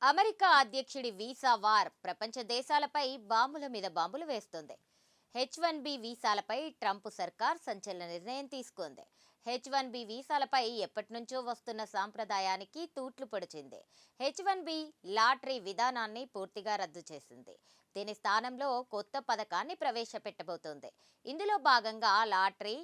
America అధ్యక్షుడి visa war ప్రపంచ దేశాలపై బాంబుల మీద బాంబులు వేస్తుంది. H1B వీసాలపై ట్రంప్ సర్కార్ సంచలన నిర్ణయం తీసుకుంది. H1B వీసాలపై ఎప్పటి నుంచో వస్తున్న సాంప్రదాయానికి తూట్లు పొడిచింది. H1B లాటరీ విధానాన్ని పూర్తిగా రద్దు చేసింది. దీని స్థానంలో కొత్త పథకాన్ని ప్రవేశపెట్టబోతోంది. ఇందులో భాగంగా లాటరీ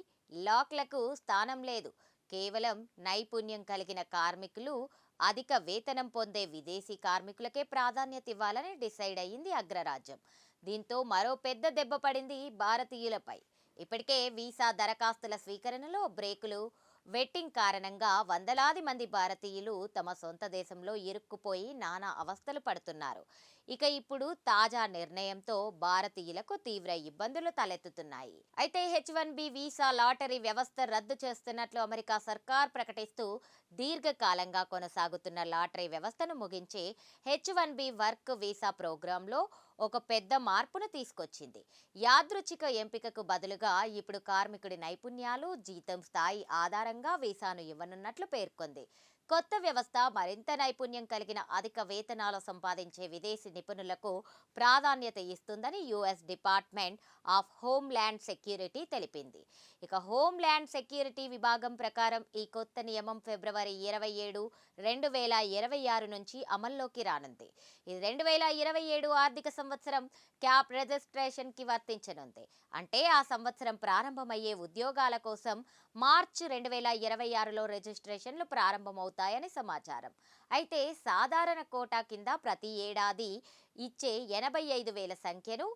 లాక్లకు స్థానం లేదు. కేవలం నైపుణ్యం కలిగిన కార్మికులు, అధిక వేతనం పొందే విదేశీ కార్మికులకే ప్రాధాన్యత ఇవ్వాలని డిసైడ్ అయ్యింది అగ్రరాజ్యం. దీంతో మరో పెద్ద దెబ్బ పడింది భారతీయులపై. ఇప్పటికే వీసా దరఖాస్తుల స్వీకరణలో బ్రేకులు, వెట్టింగ్ కారణంగా వందలాది మంది భారతీయులు తమ సొంత దేశంలో ఇరుక్కుపోయి నానా అవస్థలు పడుతున్నారు. ఇక ఇప్పుడు తాజా నిర్ణయంతో భారతీయులకు తీవ్ర ఇబ్బందులు తలెత్తుతున్నాయి. అయితే H1B వీసా లాటరీ వ్యవస్థ రద్దు చేస్తున్నట్లు అమెరికా సర్కార్ ప్రకటిస్తూ దీర్ఘకాలంగా కొనసాగుతున్న లాటరీ వ్యవస్థను ముగించి H1B వర్క్ వీసా ప్రోగ్రాంలో ఒక పెద్ద మార్పును తీసుకొచ్చింది. యాదృచ్ఛిక ఎంపికకు బదులుగా ఇప్పుడు కార్మికుడి నైపుణ్యాలు, జీతం స్థాయి ఆధారంగా వీసాను ఇవ్వనున్నట్లు పేర్కొంది. కొత్త వ్యవస్థ మరింత నైపుణ్యం కలిగిన, అధిక వేతనాలు సంపాదించే విదేశీ నిపుణులకు ప్రాధాన్యత ఇస్తుందని US department of homeland security తెలిపింది. ఇక హోమ్ల్యాండ్ సెక్యూరిటీ విభాగం ప్రకారం ఈ కొత్త నియమం ఫిబ్రవరి 27, 2026 నుంచి అమల్లోకి రానుంది. ఇది 2027 ఆర్థిక సంవత్సరం క్యాప్ రిజిస్ట్రేషన్ కి వర్తించనుంది. అంటే ఆ సంవత్సరం ప్రారంభమయ్యే ఉద్యోగాల కోసం మార్చి 2026లో రిజిస్ట్రేషన్లు ప్రారంభమవుతాయని సమాచారం. అయితే సాధారణ కోటా కింద ప్రతి ఏడాది ఇచ్చే 85,000 సంఖ్యను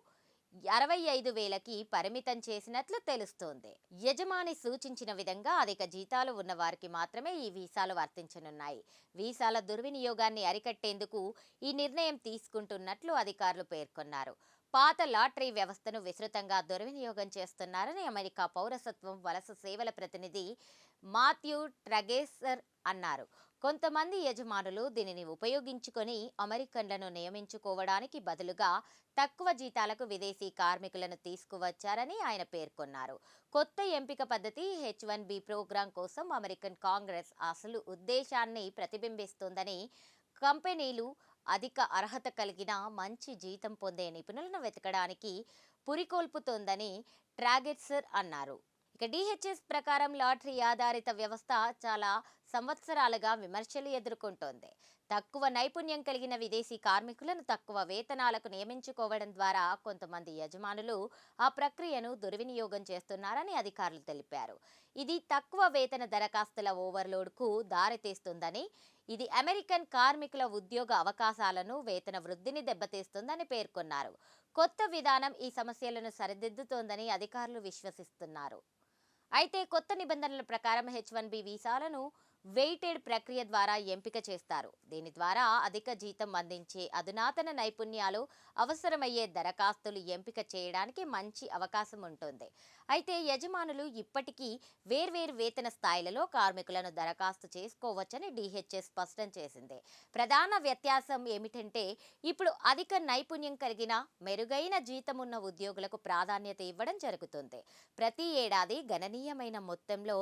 65,000కి పరిమితం చేసినట్లు తెలుస్తోంది. యజమాని సూచించిన విధంగా అధిక జీతాలు ఉన్న వారికి మాత్రమే ఈ వీసాలు వర్తించనున్నాయి. వీసాల దుర్వినియోగాన్ని అరికట్టేందుకు ఈ నిర్ణయం తీసుకుంటున్నట్లు అధికారులు పేర్కొన్నారు. పాత లాటరీ వ్యవస్థను విస్తృతంగా దుర్వినియోగం చేస్తున్నారని అమెరికా పౌరసత్వం వలస సేవల ప్రతినిధి మాథ్యూ ట్రగేసర్ అన్నారు. కొంతమంది యజమానులు దీనిని ఉపయోగించుకొని అమెరికన్లను నియమించుకోవడానికి బదులుగా తక్కువ జీతాలకు విదేశీ కార్మికులను తీసుకువచ్చారని ఆయన పేర్కొన్నారు. కొత్త ఎంపిక పద్ధతి H1B ప్రోగ్రాం కోసం అమెరికన్ కాంగ్రెస్ అసలు ఉద్దేశాన్ని ప్రతిబింబిస్తోందని, కంపెనీలు అధిక అర్హత కలిగిన, మంచి జీతం పొందే నిపుణులను వెతకడానికి పురికొల్పుతోందని ట్రాగెట్సర్ అన్నారు. ఇక DHS ప్రకారం లాటరీ ఆధారిత వ్యవస్థ చాలా సంవత్సరాలుగా విమర్శలు ఎదుర్కొంటోంది. తక్కువ నైపుణ్యం కలిగిన విదేశీ కార్మికులను తక్కువ వేతనాలకు నియమించుకోవడం ద్వారా కొంతమంది యజమానులు ఆ ప్రక్రియను దుర్వినియోగం చేస్తున్నారని అధికారులు తెలిపారు. ఇది తక్కువ వేతన దరఖాస్తుల ఓవర్లోడ్కు దారితీస్తుందని, ఇది అమెరికన్ కార్మికుల ఉద్యోగ అవకాశాలను, వేతన వృద్ధిని దెబ్బతీస్తుందని పేర్కొన్నారు. కొత్త విధానం ఈ సమస్యలను సరిదిద్దుతోందని అధికారులు విశ్వసిస్తున్నారు. అయితే కొత్త నిబంధనల ప్రకారం H1B వీసాలను వెయిటెడ్ ప్రక్రియ ద్వారా ఎంపిక చేస్తారు. దీని ద్వారా అధిక జీతం అందించే, అధునాతన నైపుణ్యాలు అవసరమయ్యే దరఖాస్తులు ఎంపిక చేయడానికి మంచి అవకాశం ఉంటుంది. అయితే యజమానులు ఇప్పటికీ వేర్వేరు వేతన స్థాయిలలో కార్మికులను దరఖాస్తు చేసుకోవచ్చని DHS స్పష్టం చేసింది. ప్రధాన వ్యత్యాసం ఏమిటంటే ఇప్పుడు అధిక నైపుణ్యం కలిగిన, మెరుగైన జీతం ఉన్న ఉద్యోగులకు ప్రాధాన్యత ఇవ్వడం జరుగుతుంది. ప్రతి ఏడాది గణనీయమైన మొత్తంలో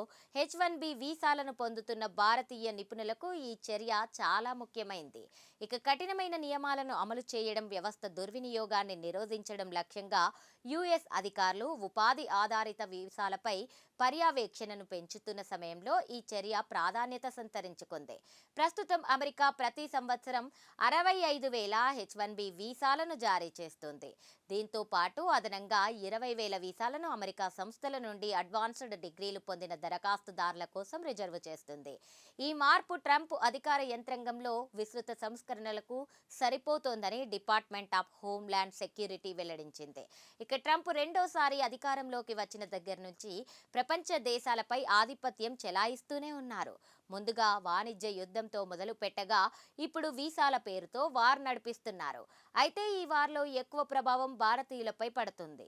H1B వీసాలను పొందుతున్న భారతీయ నిపుణులకు ఈ చర్య చాలా ముఖ్యమైంది. ఇక కఠినమైన నియమాలను అమలు చేయడం, వ్యవస్థ దుర్వినియోగాన్ని నిరోధించడం లక్ష్యంగా యుఎస్ అధికారులు ఉపాధి ఆధారిత వీసాలపై పర్యవేక్షణను పెంచుతున్న సమయంలో ఈ చర్య ప్రాధాన్యత సంతరించుకుంది. ప్రస్తుతం అమెరికా ప్రతి సంవత్సరం 65,000 H1B వీసాలను జారీ చేస్తుంది. దీంతో పాటు అదనంగా 20,000 వీసాలను అమెరికా సంస్థల నుండి అడ్వాన్స్డ్ డిగ్రీలు పొందిన దరఖాస్తుదారుల కోసం రిజర్వ్ చేస్తుంది. ఈ మార్పు ట్రంప్ అధికార యంత్రాంగంలో విస్తృత సంస్కరణలకు సరిపోతోందని డిపార్ట్మెంట్ ఆఫ్ హోమ్ల్యాండ్ సెక్యూరిటీ వెల్లడించింది. ఇక ట్రంప్ రెండోసారి అధికారంలోకి వచ్చిన దగ్గర నుంచి ప్రపంచ దేశాలపై ఆధిపత్యం చెలాయిస్తూనే ఉన్నారు. ముందుగా వాణిజ్య యుద్ధంతో మొదలు పెట్టగా ఇప్పుడు వీసాల పేరుతో వార్ నడిపిస్తున్నారు. అయితే ఈ వార్లో ఎక్కువ ప్రభావం భారతీయులపై పడుతుంది.